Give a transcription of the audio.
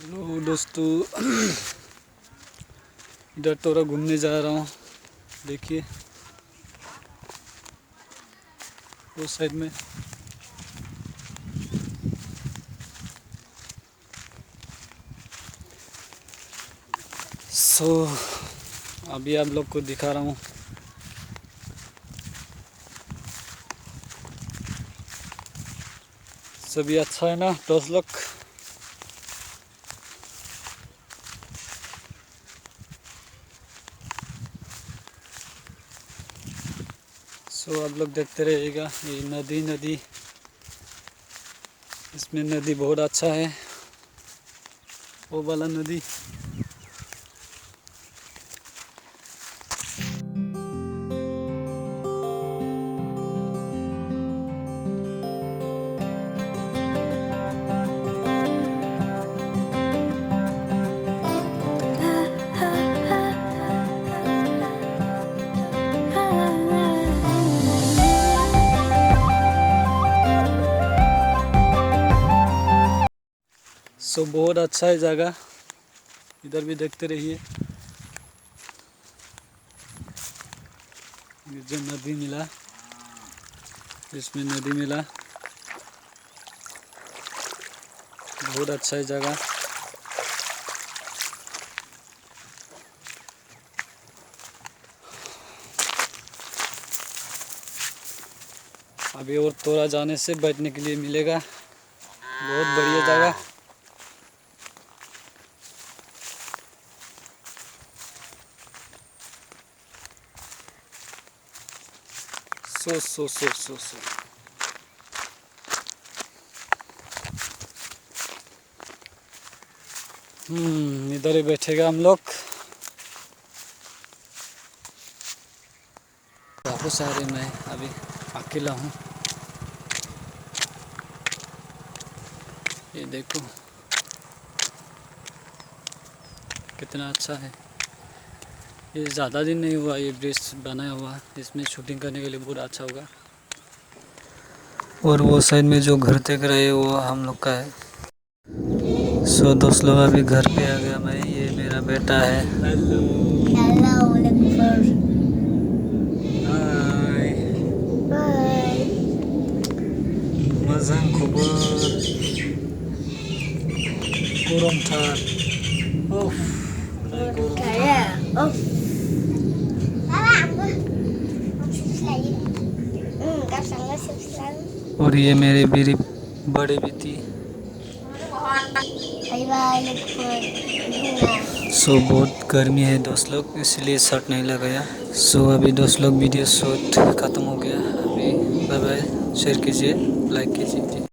Hello दोस्तों, इधर थोड़ा घूमने जा रहा हूँ। देखिए उस साइड में अभी आप लोग को दिखा रहा हूँ। सभी अच्छा है ना दोस्त लोग? आप लोग देखते रहिएगा। ये नदी इसमें नदी बहुत अच्छा है, वो वाला नदी। बहुत अच्छा है जगह, इधर भी देखते रहिए। ये जो नदी मिला, इसमें नदी मिला, बहुत अच्छा है जगह। अभी और थोड़ा जाने से बैठने के लिए मिलेगा, बहुत बढ़िया जगह। सो इधर ही बैठेगा हम लोग। बहुत सारे, मैं अभी अकेला हूँ। ये देखो कितना अच्छा है। ये ज़्यादा दिन नहीं हुआ, ये ब्रिज बनाया हुआ, इसमें शूटिंग करने के लिए बहुत अच्छा होगा। और वो साइड में जो घर देख रहे हैं वो हम लोग का है। दोस्त लोग, अभी घर पे आ गया मैं। ये मेरा बेटा है। हेलो हाय मोजां खबर गरमथार। और ये मेरे मेरी बड़े भी थी। बहुत गर्मी है दोस्त लोग, इसलिए शर्ट नहीं लगाया। अभी दोस्त लोग वीडियो शूट ख़त्म हो गया। अभी बाय बाय। शेयर कीजिए, लाइक कीजिए।